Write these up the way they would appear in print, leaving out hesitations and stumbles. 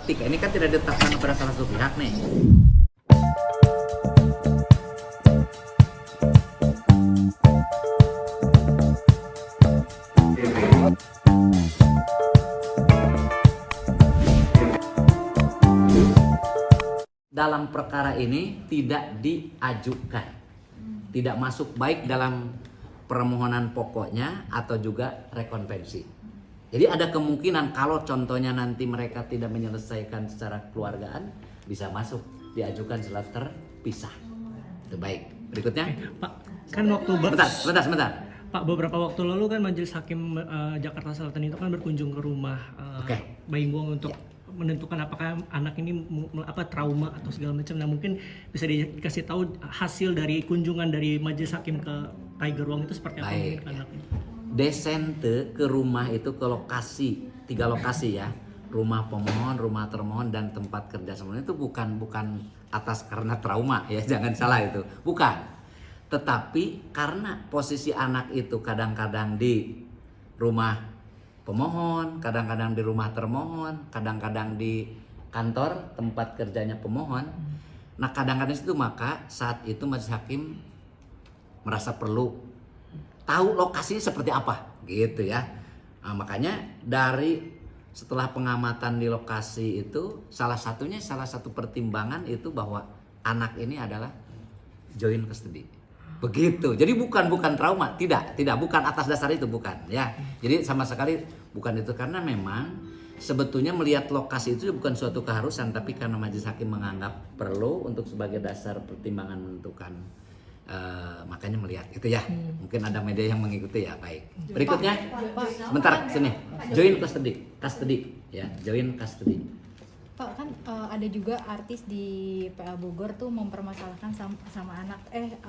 ketika ini kan tidak ditetapkan pada salah satu pihak nih. Dalam perkara ini tidak diajukan, tidak masuk baik dalam permohonan pokoknya atau juga rekonvensi. Jadi ada kemungkinan kalau contohnya nanti mereka tidak menyelesaikan secara keluargaan, bisa masuk diajukan setelah terpisah. Itu baik. Berikutnya, Pak, kan waktu sebentar. Pak, beberapa waktu lalu kan Majelis Hakim Jakarta Selatan itu kan berkunjung ke rumah Baim Wong untuk menentukan apakah anak ini trauma atau segala macam. Nah, mungkin bisa dikasih tahu hasil dari kunjungan dari Majelis Hakim ke Tiger Wong itu seperti apa mungkin ke anak ini? Desente ke rumah itu ke lokasi, 3 lokasi ya, rumah pemohon, rumah termohon, dan tempat kerja semuanya itu bukan atas karena trauma ya, jangan salah itu, bukan. Tetapi karena posisi anak itu kadang-kadang di rumah pemohon, kadang-kadang di rumah termohon, kadang-kadang di kantor tempat kerjanya pemohon. Nah kadang-kadang itu maka saat itu majelis hakim merasa perlu tahu lokasinya seperti apa gitu ya. Nah, makanya dari setelah pengamatan di lokasi itu salah satu pertimbangan itu bahwa anak ini adalah joint custody. Begitu. Jadi bukan trauma, tidak bukan atas dasar itu, bukan ya. Jadi sama sekali bukan itu, karena memang sebetulnya melihat lokasi itu bukan suatu keharusan, tapi karena majelis hakim menganggap perlu untuk sebagai dasar pertimbangan menentukan, makanya melihat itu ya. Mungkin ada media yang mengikuti ya, baik. Berikutnya, sebentar sini. Joint custody ya, joint custody. Pak, kan ada juga artis di PA Bogor tuh mempermasalahkan sama anak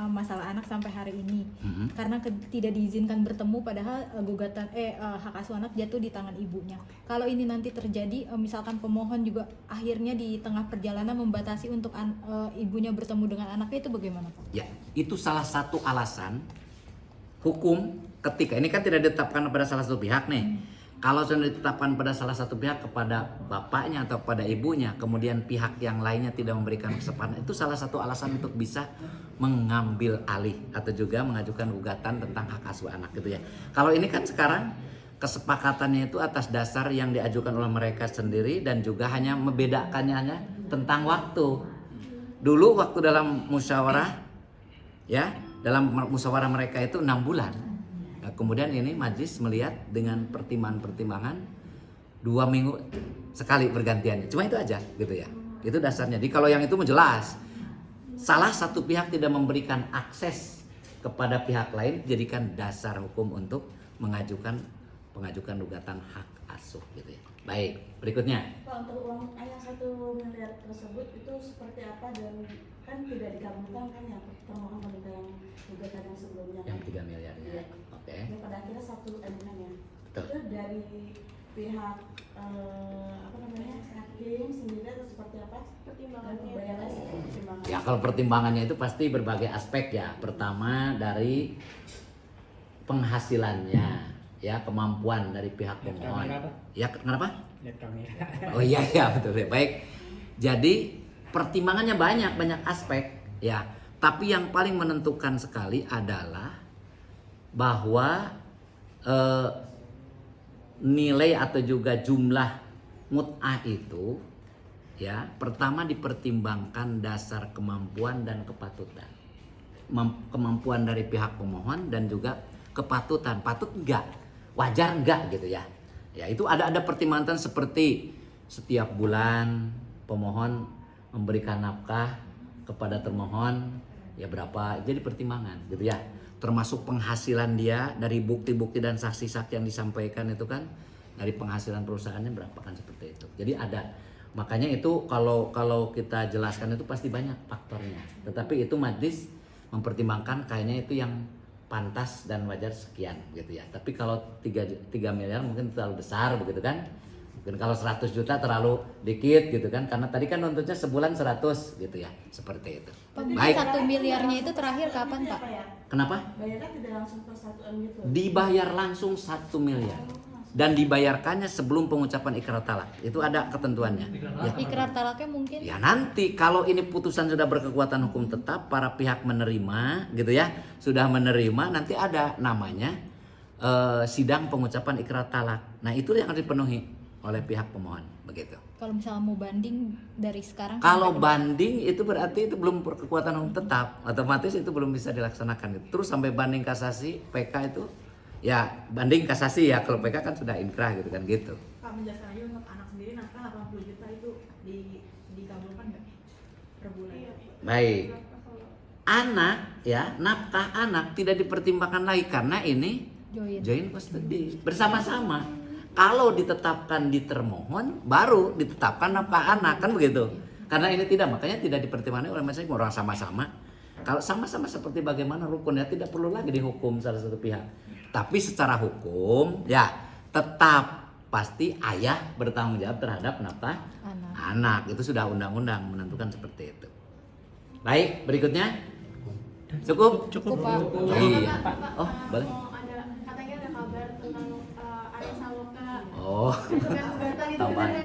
masalah anak sampai hari ini karena tidak diizinkan bertemu, padahal gugatan hak asuh anak jatuh di tangan ibunya. Kalau ini nanti terjadi, misalkan pemohon juga akhirnya di tengah perjalanan membatasi untuk ibunya bertemu dengan anaknya, itu bagaimana Pak? Ya, itu salah satu alasan hukum ketika ini kan tidak ditetapkan pada salah satu pihak nih. Kalau sudah ditetapkan pada salah satu pihak, kepada bapaknya atau pada ibunya, kemudian pihak yang lainnya tidak memberikan kesempatan, itu salah satu alasan untuk bisa mengambil alih atau juga mengajukan gugatan tentang hak asuh anak gitu ya. Kalau ini kan sekarang kesepakatannya itu atas dasar yang diajukan oleh mereka sendiri dan juga hanya membedakannya tentang waktu. Dulu waktu dalam musyawarah ya, dalam musyawarah mereka itu 6 bulan. Nah, kemudian ini majelis melihat dengan pertimbangan 2 minggu sekali pergantiannya. Cuma itu aja gitu ya. Itu dasarnya. Jadi kalau yang itu jelas, salah satu pihak tidak memberikan akses kepada pihak lain, jadikan dasar hukum untuk mengajukan gugatan hak asuh gitu ya. Baik, berikutnya. Pak, untuk uang yang 1 miliar tersebut itu seperti apa, dan kan tidak dikabulkan kan yang permohonan pemerintah yang gugatan yang sebelumnya? Yang 3 miliar ya. Iya. Oke. Yang pada akhirnya 1 M-nya ya. Betul. Itu dari pihak hakim sendiri atau seperti apa? Pertimbangannya. Ya kalau pertimbangannya itu pasti berbagai aspek ya. Pertama dari penghasilannya, ya kemampuan dari pihak pemohon. Ya kenapa? Oh iya betul ya. Baik. Jadi pertimbangannya banyak aspek ya. Tapi yang paling menentukan sekali adalah bahwa nilai atau juga jumlah mut'ah itu ya, pertama dipertimbangkan dasar kemampuan dan kepatutan. Kemampuan dari pihak pemohon dan juga kepatutan, patut enggak, wajar enggak gitu ya. Ya itu ada pertimbangan seperti setiap bulan pemohon memberikan nafkah kepada termohon ya berapa, jadi pertimbangan gitu ya. Termasuk penghasilan dia dari bukti-bukti dan saksi-saksi yang disampaikan itu kan, dari penghasilan perusahaannya berapa kan, seperti itu. Jadi ada, makanya itu kalau kita jelaskan itu pasti banyak faktornya. Tetapi itu majelis mempertimbangkan kayaknya itu yang pantas dan wajar sekian gitu ya. Tapi kalau 3 miliar mungkin terlalu besar begitu kan. Mungkin kalau 100 juta terlalu dikit gitu kan, karena tadi kan nuntutnya sebulan 100 gitu ya, seperti itu. Baik. 1 miliarnya itu terakhir kapan Pak? Kenapa? Bayarnya tidak langsung per 1 M gitu? Dibayar langsung 1 miliar. dan dibayarkannya sebelum pengucapan ikrar talak. Itu ada ketentuannya. Ya. Ikrar talaknya mungkin Ya nanti kalau ini putusan sudah berkekuatan hukum tetap, para pihak menerima gitu ya, sudah menerima, nanti ada namanya sidang pengucapan ikrar talak. Nah itu yang harus dipenuhi oleh pihak pemohon, begitu. kalau misalnya mau banding dari sekarang Kalau sampai banding itu berarti itu belum berkekuatan hukum tetap, otomatis itu belum bisa dilaksanakan. Terus sampai banding kasasi, PK itu ya banding kasasi ya, kalau PK kan sudah inkrah gitu kan gitu. Pak, menjelaskan lagi untuk anak sendiri nafkah 80 juta itu dikabulkan nggak per bulan? Baik. Anak ya, nafkah anak tidak dipertimbangkan lagi karena ini join. joint custody bersama-sama. Kalau ditetapkan di termohon, baru ditetapkan nafkah anak kan begitu. Karena ini tidak, makanya tidak dipertimbangkan oleh majelis hakim, orang sama-sama. Kalau sama-sama seperti bagaimana rukunnya, tidak perlu lagi dihukum salah satu pihak. Tapi secara hukum ya tetap pasti ayah bertanggung jawab terhadap nafkah anak. Itu sudah undang-undang menentukan seperti itu. Baik, berikutnya. Cukup? Cukup. Pak. Iya. Oh, boleh. Katanya ada kabar tentang Arya Saloka. Oh, Itu kan gugatan itu tambahan. benar